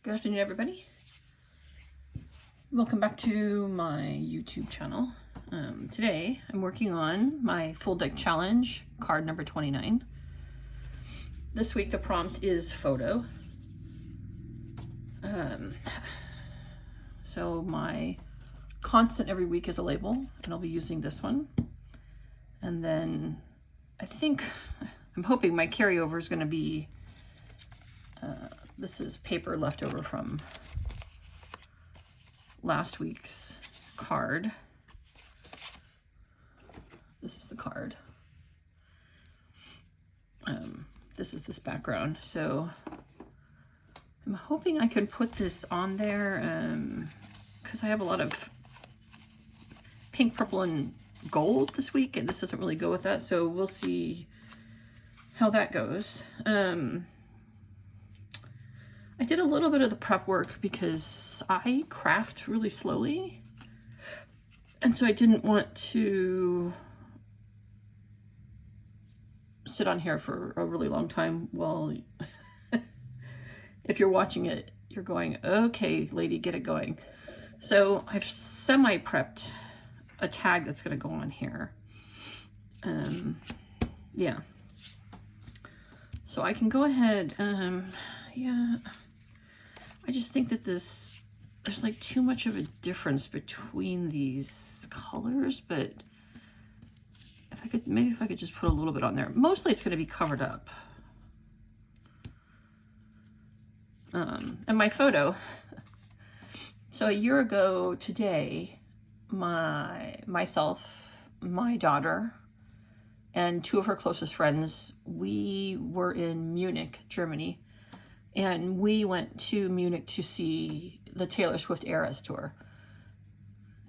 Good afternoon, everybody. Welcome back to my YouTube channel. Today, I'm working on my full deck challenge, card number 29. This week, the prompt is photo. So my constant every week is a label, and I'll be using this one. And then I'm hoping my carryover is going to be, this is paper left over from last week's card. This is the card. This is this background. So I'm hoping I can put this on there because I have a lot of pink, purple, and gold this week, and this doesn't really go with that. So we'll see how that goes. I did a little bit of the prep work because I craft really slowly. And so I didn't want to sit on here for a really long time while, if you're watching it, you're going, okay, lady, get it going. So I've semi-prepped a tag that's going to go on here. Yeah. So I can go ahead, yeah. I just think that there's like too much of a difference between these colors, but maybe if I could just put a little bit on there. Mostly it's going to be covered up. And my photo, so a year ago today, myself, my daughter, and two of her closest friends, we were in Munich, Germany. And we went to Munich to see the Taylor Swift Eras Tour.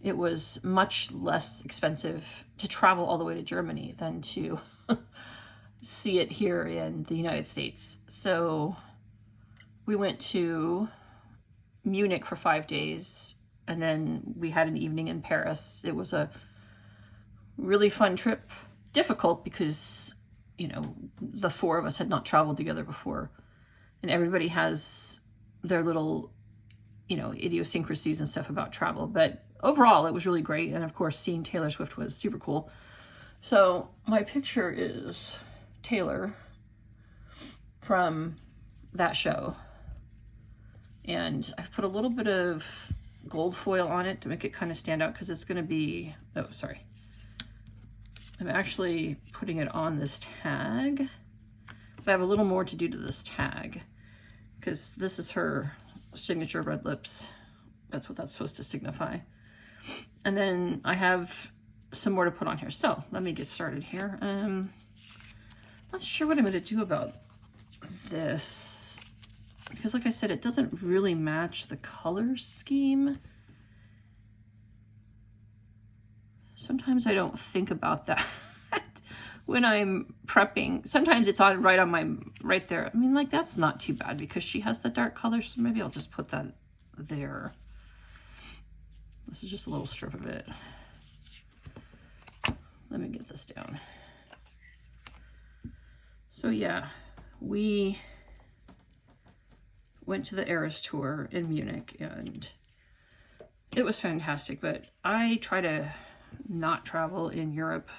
It was much less expensive to travel all the way to Germany than to see it here in the United States. So we went to Munich for 5 days, and then we had an evening in Paris. It was a really fun trip. Difficult because, you know, the four of us had not traveled together before. And everybody has their little, you know, idiosyncrasies and stuff about travel. But overall, it was really great. And of course, seeing Taylor Swift was super cool. So my picture is Taylor from that show. And I've put a little bit of gold foil on it to make it kind of stand out because it's going to be, oh, sorry. I'm actually putting it on this tag. But I have a little more to do to this tag, because this is her signature red lips. That's what that's supposed to signify. And then I have some more to put on here. So let me get started here. Not sure what I'm going to do about this, because like I said, it doesn't really match the color scheme. Sometimes I don't think about that when I'm prepping. Sometimes it's on right there. I mean, like, that's not too bad because she has the dark color, so maybe I'll just put that there. This is just a little strip of it. Let me get this down. So yeah, we went to the Eras Tour in Munich, and it was fantastic, but I try to not travel in Europe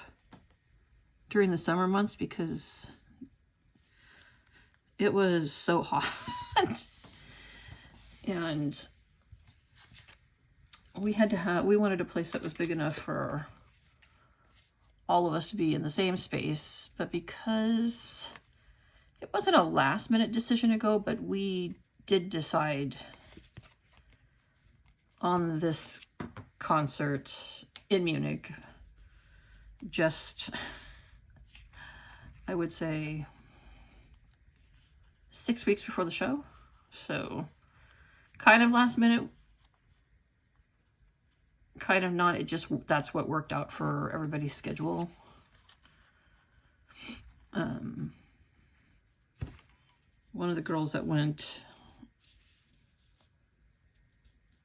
during the summer months because it was so hot. And we wanted a place that was big enough for all of us to be in the same space, but because it wasn't a last minute decision to go, but we did decide on this concert in Munich just, I would say, 6 weeks before the show. So kind of last minute, kind of not. It just, that's what worked out for everybody's schedule. One of the girls that went,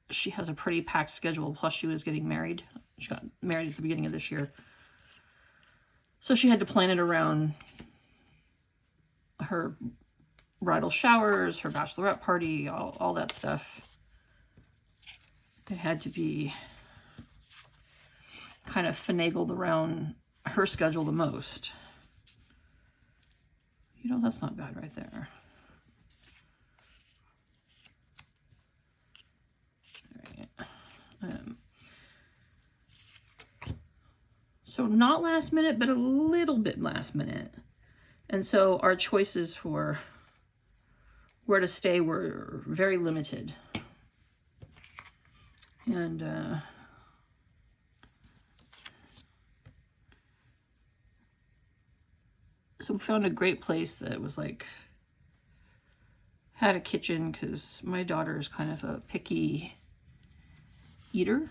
she has a pretty packed schedule, plus she was getting married. She got married at the beginning of this year. So she had to plan it around her bridal showers, her bachelorette party, all that stuff. It had to be kind of finagled around her schedule the most. You know, that's not bad right there. So not last minute, but a little bit last minute. And so our choices for where to stay were very limited. And so we found a great place that was like, had a kitchen, because my daughter is kind of a picky eater.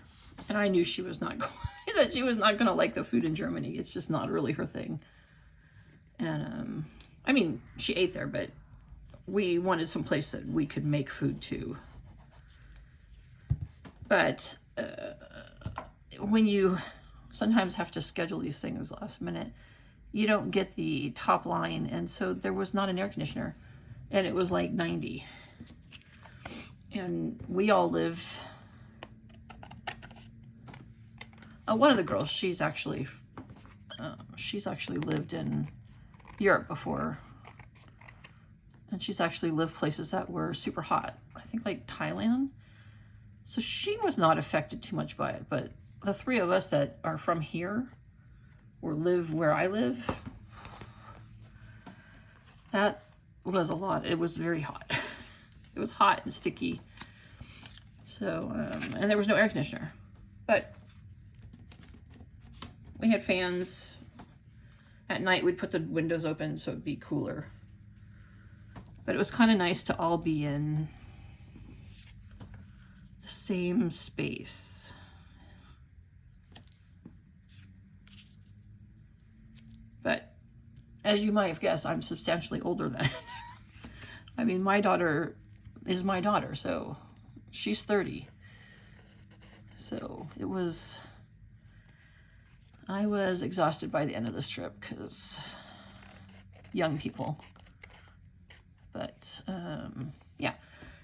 And I knew she was not going, that she was not going to like the food in Germany. It's just not really her thing. And I mean, she ate there, but we wanted some place that we could make food too. But when you sometimes have to schedule these things last minute, you don't get the top line. And so there was not an air conditioner, and it was like 90. And we all live, one of the girls, she's actually lived in Europe before, and she's actually lived places that were super hot. I think like Thailand. So she was not affected too much by it, but the three of us that are from here or live where I live, that was a lot. It was very hot. It was hot and sticky. So, and there was no air conditioner, but we had fans. At night, we'd put the windows open so it'd be cooler. But it was kind of nice to all be in the same space. But as you might have guessed, I'm substantially older than it. I mean, my daughter is my daughter, so she's 30. So it was, I was exhausted by the end of this trip because young people. But yeah,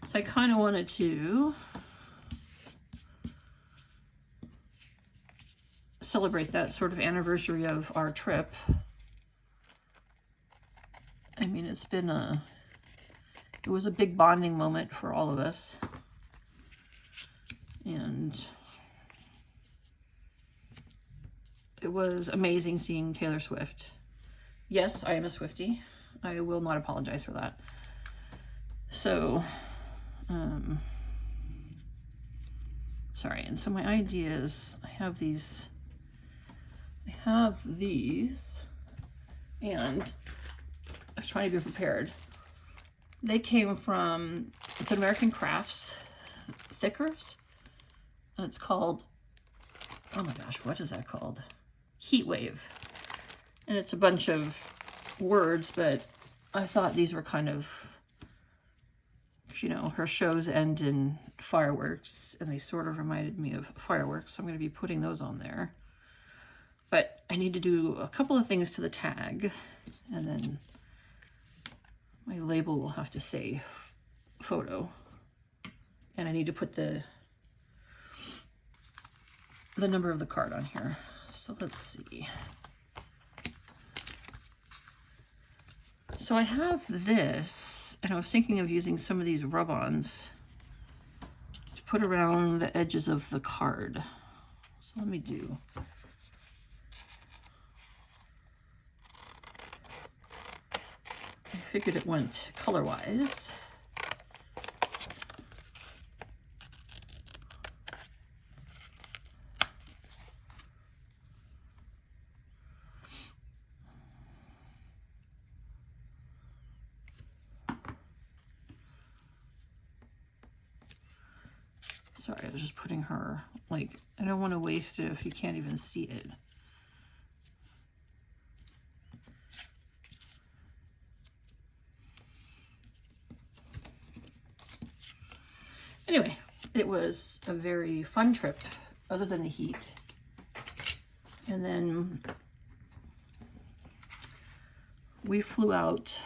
so I kind of wanted to celebrate that sort of anniversary of our trip. I mean, it was a big bonding moment for all of us. And it was amazing seeing Taylor Swift. Yes, I am a Swiftie. I will not apologize for that. So, sorry. And so my ideas, I have these, and I was trying to be prepared. They came from, it's American Crafts Thickers, and it's called, oh my gosh, what is that called? Heat Wave. And it's a bunch of words, but I thought these were kind of, you know, her shows end in fireworks, and they sort of reminded me of fireworks, so I'm going to be putting those on there. But I need to do a couple of things to the tag, and then my label will have to say photo. And I need to put the number of the card on here. So let's see. So I have this, and I was thinking of using some of these rub-ons to put around the edges of the card. So let me do. I figured it went color-wise. Sorry, I was just putting her, like, I don't want to waste it if you can't even see it. Anyway, it was a very fun trip, other than the heat. And then we flew out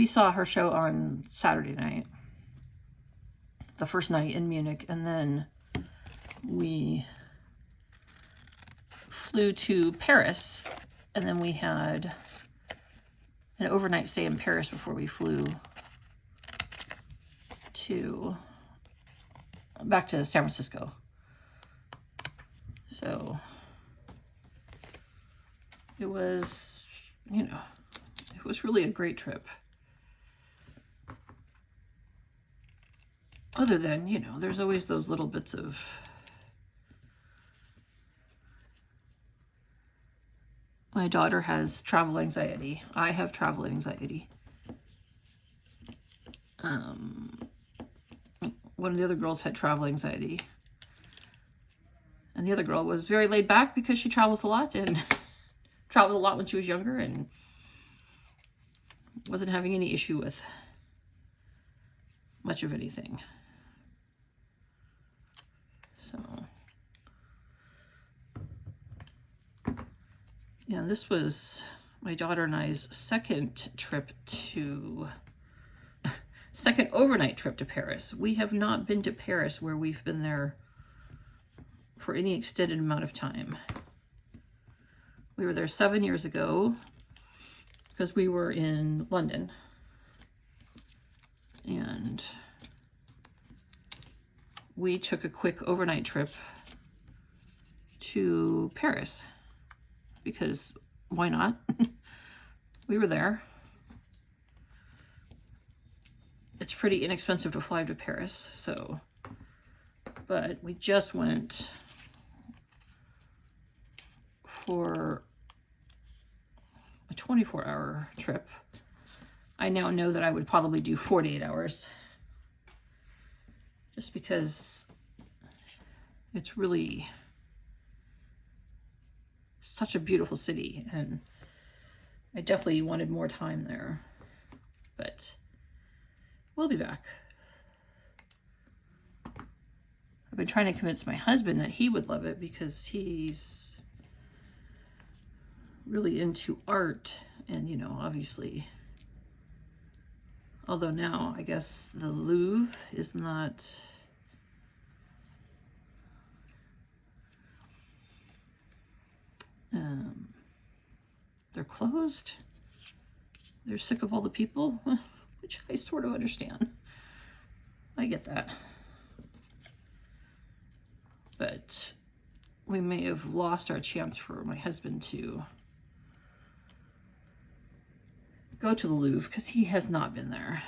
we saw her show on Saturday night, the first night in Munich, and then we flew to Paris, and then we had an overnight stay in Paris before we flew back to San Francisco. So it was, you know, it was really a great trip. Other than, you know, there's always those little bits of my daughter has travel anxiety. I have travel anxiety. One of the other girls had travel anxiety. And the other girl was very laid back because she travels a lot and traveled a lot when she was younger and wasn't having any issue with much of anything. So, yeah, this was my daughter and I's second overnight trip to Paris. We have not been to Paris where we've been there for any extended amount of time. We were there 7 years ago because we were in London. And we took a quick overnight trip to Paris because why not? We were there. It's pretty inexpensive to fly to Paris, so, but we just went for a 24-hour trip. I now know that I would probably do 48 hours just because it's really such a beautiful city and I definitely wanted more time there, but we'll be back. I've been trying to convince my husband that he would love it because he's really into art and, you know, obviously, although now I guess the Louvre is not they're closed. They're sick of all the people, which I sort of understand. I get that. But we may have lost our chance for my husband to go to the Louvre because he has not been there.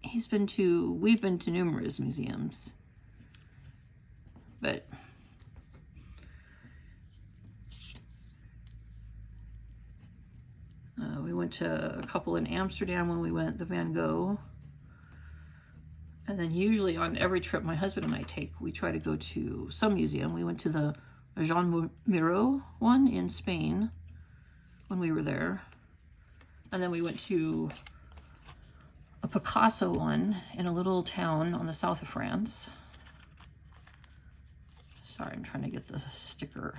We've been to numerous museums, but we went to a couple in Amsterdam when we went, the Van Gogh. And then usually on every trip my husband and I take, we try to go to some museum. We went to the Jean Miro one in Spain when we were there. And then we went to a Picasso one in a little town on the south of France. Sorry, I'm trying to get the sticker.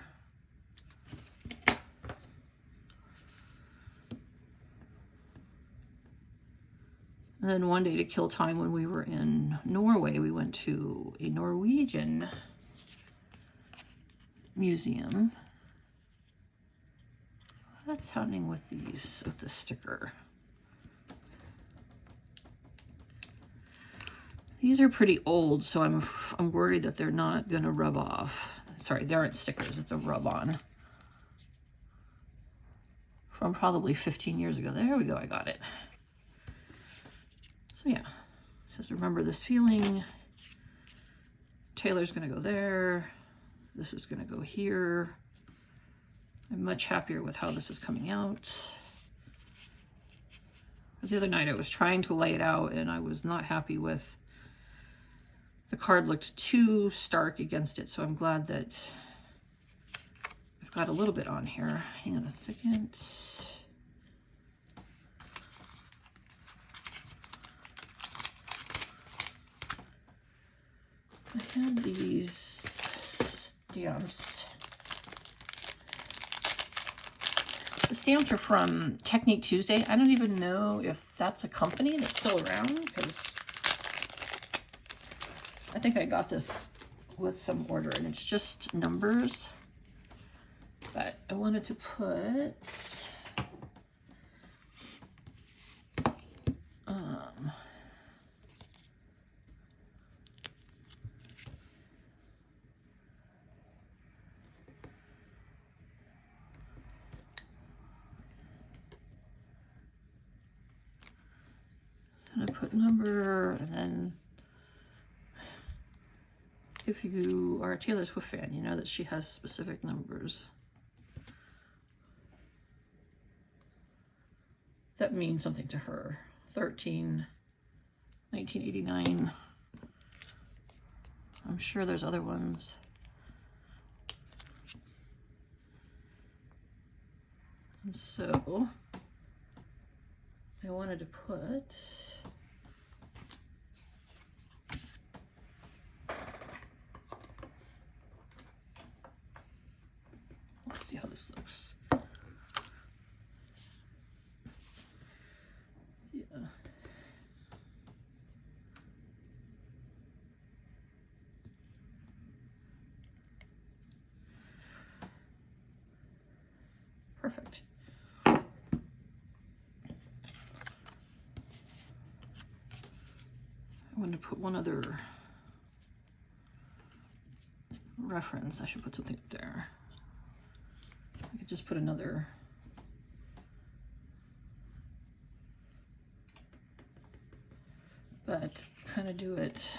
And then one day to kill time when we were in Norway, we went to a Norwegian museum. What's happening with these, with the sticker? These are pretty old, so I'm worried that they're not gonna rub off. Sorry, they aren't stickers, it's a rub-on. From probably 15 years ago. There we go, I got it. So yeah, it says remember this feeling. Taylor's gonna go there. This is gonna go here. I'm much happier with how this is coming out. Because the other night I was trying to lay it out and I was not happy with, the card looked too stark against it, so I'm glad that I've got a little bit on here. Hang on a second. I had these stamps. The stamps are from Technique Tuesday. I don't even know if that's a company that's still around, because I think I got this with some order, and it's just numbers. But I wanted to put and I put number, and then if you are a Taylor Swift fan, you know that she has specific numbers that mean something to her. 13, 1989. I'm sure there's other ones. And so I wanted to put let's see how this looks. Yeah. Perfect. I want to put one other reference. I should put something up there. I could just put another but kind of do it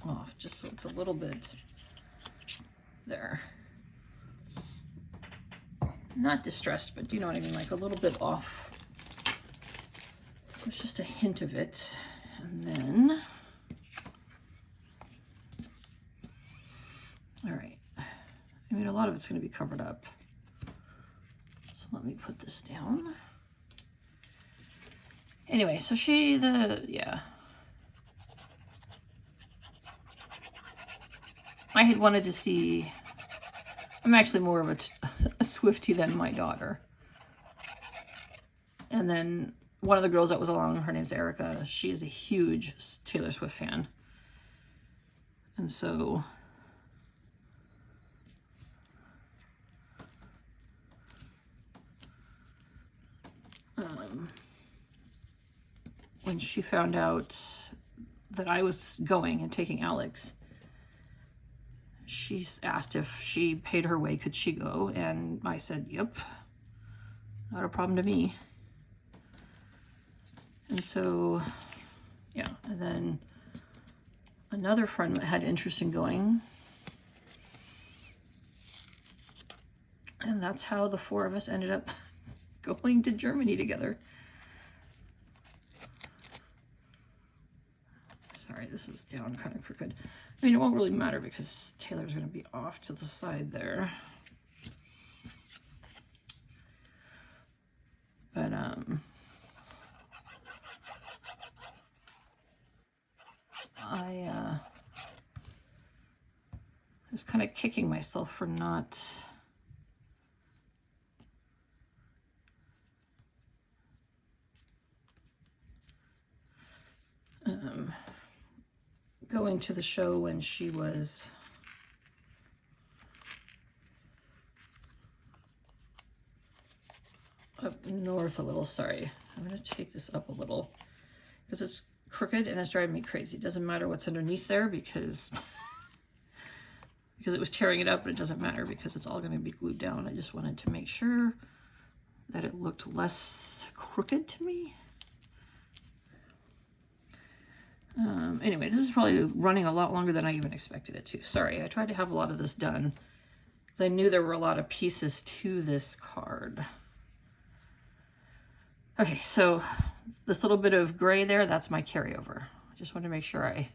off just so it's a little bit there. Not distressed, but you know what I mean, like a little bit off. So it's just a hint of it. And then, all right. I mean, a lot of it's going to be covered up. So let me put this down. Anyway, so yeah. I had wanted to see, I'm actually more of a Swiftie than my daughter. And then one of the girls that was along, her name's Erica. She is a huge Taylor Swift fan. And so when she found out that I was going and taking Alex, she asked if she paid her way, could she go? And I said, yep, not a problem to me. And so, yeah, and then another friend had interest in going. And that's how the four of us ended up going to Germany together. Sorry, this is down kind of crooked. I mean, it won't really matter because Taylor's going to be off to the side there. But, I was kind of kicking myself for not going to the show when she was up north a little. Sorry, I'm going to take this up a little because it's crooked and it's driving me crazy. It doesn't matter what's underneath there because it was tearing it up, but it doesn't matter because it's all going to be glued down. I just wanted to make sure that it looked less crooked to me. Anyway, this is probably running a lot longer than I even expected it to. Sorry, I tried to have a lot of this done because I knew there were a lot of pieces to this card. Okay, so this little bit of gray there, that's my carryover. I just wanted to make sure I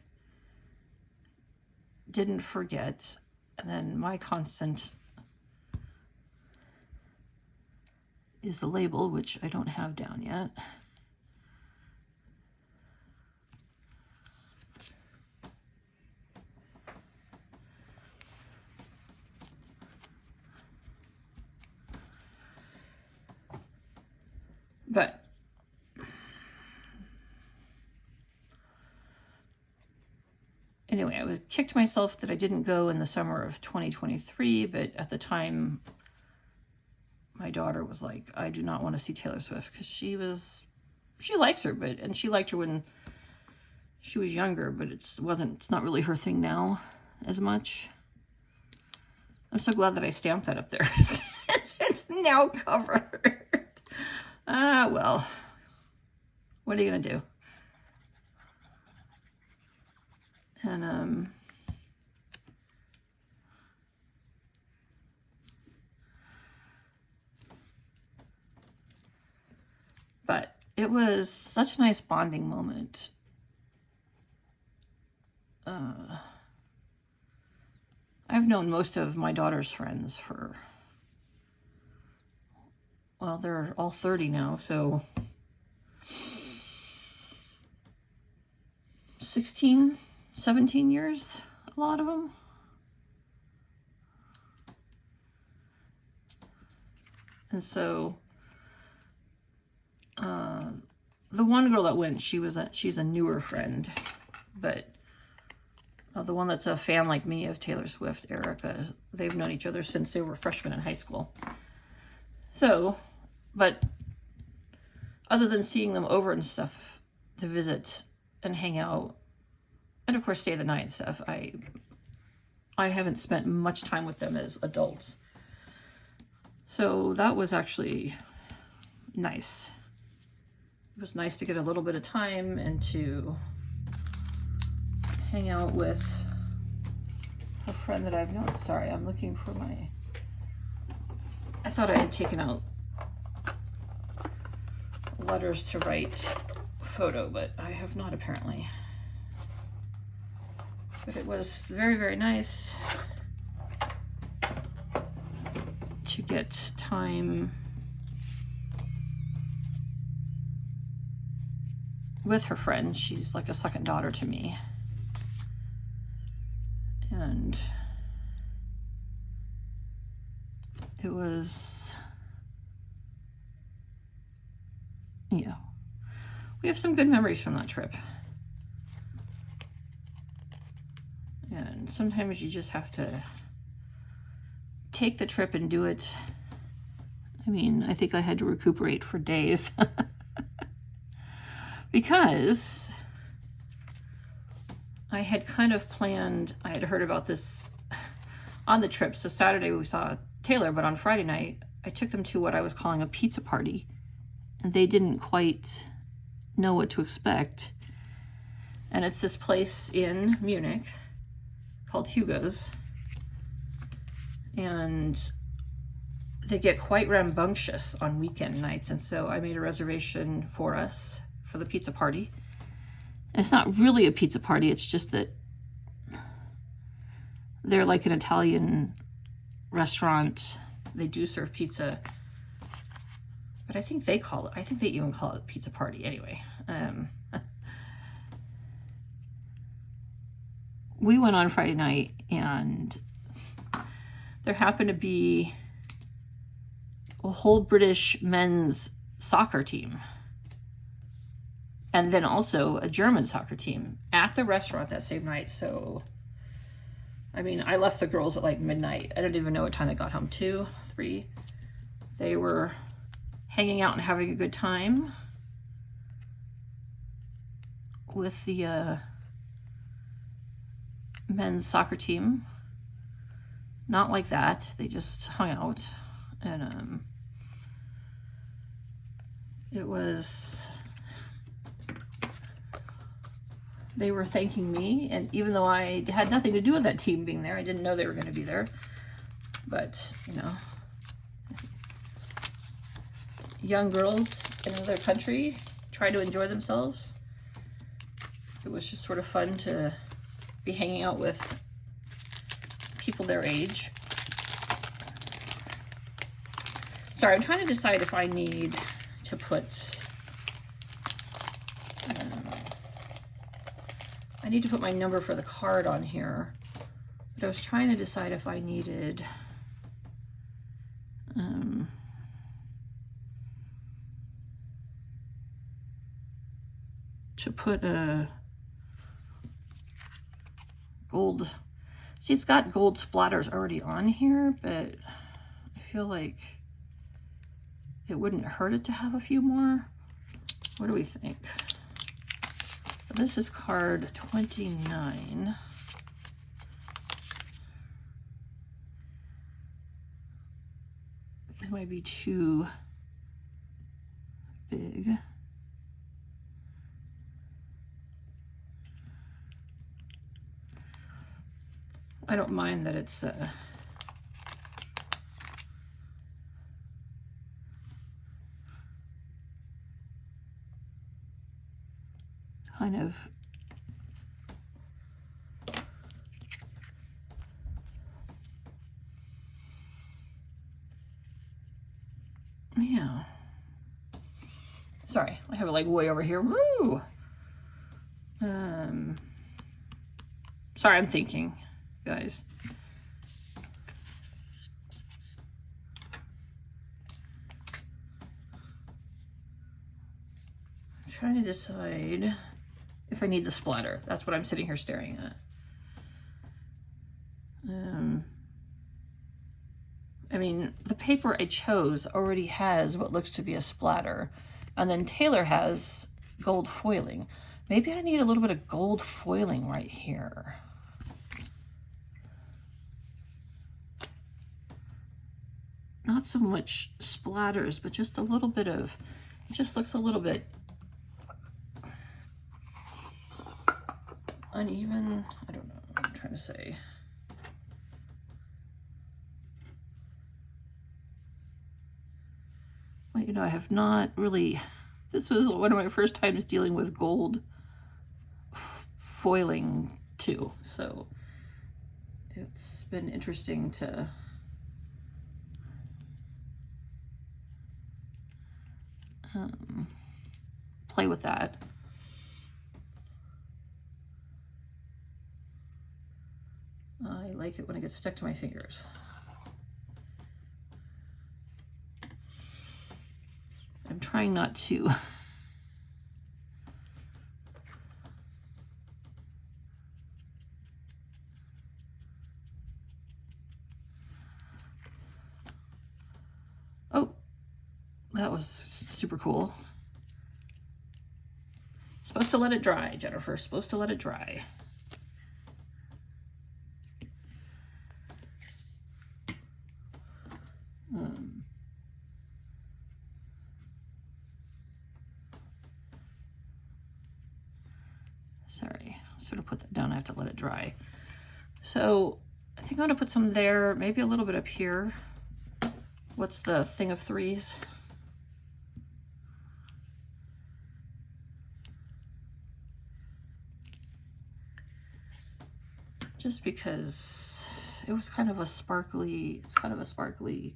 didn't forget. And then my constant is the label, which I don't have down yet. But anyway, I was kicked myself that I didn't go in the summer of 2023, but at the time, my daughter was like, I do not want to see Taylor Swift, because she likes her, and she liked her when she was younger, but it's not really her thing now as much. I'm so glad that I stamped that up there. It's now covered. Well, what are you gonna do? And but it was such a nice bonding moment. I've known most of my daughter's friends for, well, they're all 30 now, so 16, 17 years, a lot of them. And so the one girl that went, she's a newer friend, but the one that's a fan like me of Taylor Swift, Erica, they've known each other since they were freshmen in high school. So, but other than seeing them over and stuff to visit and hang out, and of course stay the night and stuff, I haven't spent much time with them as adults. So that was actually nice. It was nice to get a little bit of time and to hang out with a friend that I've known. Sorry, I'm looking for I thought I had taken out letters to write photo, but I have not apparently. But it was very, very nice to get time with her friend. She's like a second daughter to me. And it was, yeah, we have some good memories from that trip. And sometimes you just have to take the trip and do it. I mean, I think I had to recuperate for days because I had kind of planned, I had heard about this on the trip. So Saturday we saw Taylor, but on Friday night, I took them to what I was calling a pizza party. And they didn't quite know what to expect. And it's this place in Munich called Hugo's. And they get quite rambunctious on weekend nights. And so I made a reservation for us for the pizza party. And it's not really a pizza party, it's just that they're like an Italian restaurant. They do serve pizza, but I think they even call it a pizza party anyway. We went on Friday night, and there happened to be a whole British men's soccer team, and then also a German soccer team at the restaurant that same night. So, I mean, I left the girls at like midnight. I don't even know what time they got home, 2, 3. They were hanging out and having a good time with the men's soccer team. Not like that. They just hung out, and it was, they were thanking me, and even though I had nothing to do with that team being there, I didn't know they were going to be there, but, you know, young girls in another country try to enjoy themselves. It was just sort of fun to be hanging out with people their age. Sorry, I'm trying to decide if I need to put, I need to put my number for the card on here, but I was trying to decide if I needed, to put a gold. See, it's got gold splatters already on here, but I feel like it wouldn't hurt it to have a few more. What do we think? This is card 29. These might be too big. I don't mind that it's kind of yeah. Sorry, I have it like way over here. Woo! Sorry, I'm thinking, guys. I'm trying to decide if I need the splatter. That's what I'm sitting here staring at. I mean, the paper I chose already has what looks to be a splatter, and then Taylor has gold foiling. Maybe I need a little bit of gold foiling right here. Not so much splatters, but just a little bit of, it just looks a little bit uneven. I don't know what I'm trying to say. Well, you know, I have not really, this was one of my first times dealing with gold foiling too, so it's been interesting to play with that. I like it when it gets stuck to my fingers. I'm trying not to oh, that was super cool. Supposed to let it dry, Jennifer. Supposed to let it dry. Sorry, sort of put that down. I have to let it dry. So I think I'm gonna put some there, maybe a little bit up here. What's the thing of threes? Just because it was kind of a sparkly, it's kind of a sparkly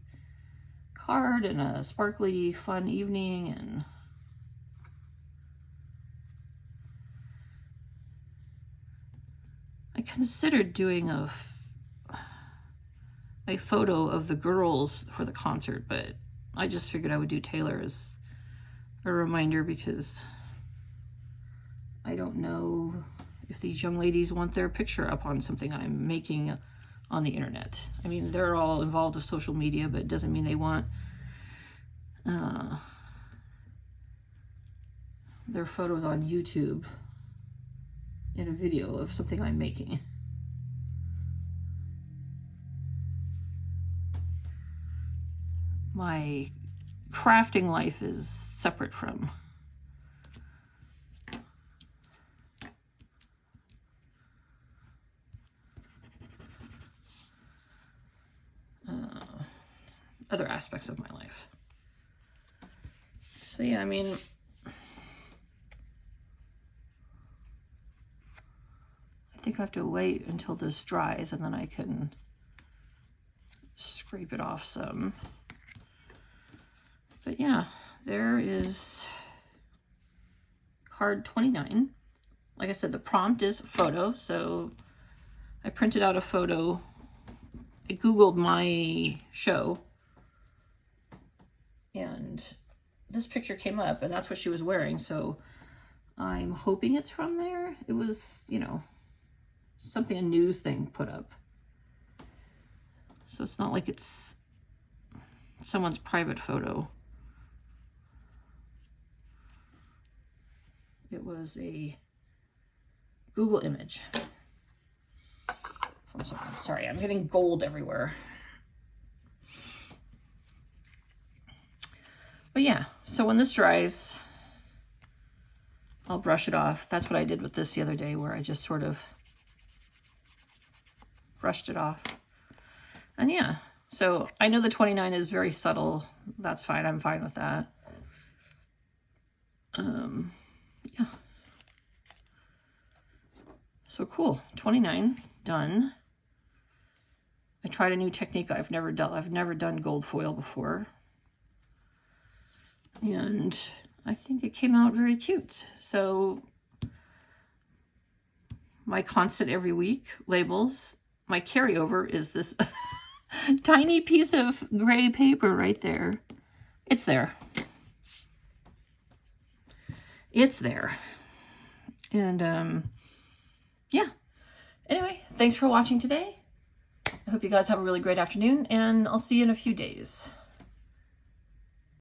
card and a sparkly fun evening, and I considered doing a photo of the girls for the concert, but I just figured I would do Taylor as a reminder because I don't know if these young ladies want their picture up on something I'm making on the internet. I mean, they're all involved with social media, but it doesn't mean they want their photos on YouTube in a video of something I'm making. My crafting life is separate from other aspects of my life. So yeah, I mean, I think I have to wait until this dries and then I can scrape it off some. But yeah, there is card 29. Like I said, the prompt is photo, so I printed out a photo. I Googled my show, and this picture came up, and that's what she was wearing, so I'm hoping it's from there. It was, you know, something a news thing put up. So it's not like it's someone's private photo. It was a Google image. Sorry, I'm getting gold everywhere. But yeah, so when this dries, I'll brush it off. That's what I did with this the other day, where I just sort of brushed it off. And yeah, so I know the 29 is very subtle. That's fine. I'm fine with that. Yeah. So cool. 29 done. I tried a new technique I've never done. I've never done gold foil before. And I think it came out very cute. So my constant every week labels, my carryover is this tiny piece of gray paper right there. It's there. It's there. And yeah. Anyway, thanks for watching today. I hope you guys have a really great afternoon, and I'll see you in a few days.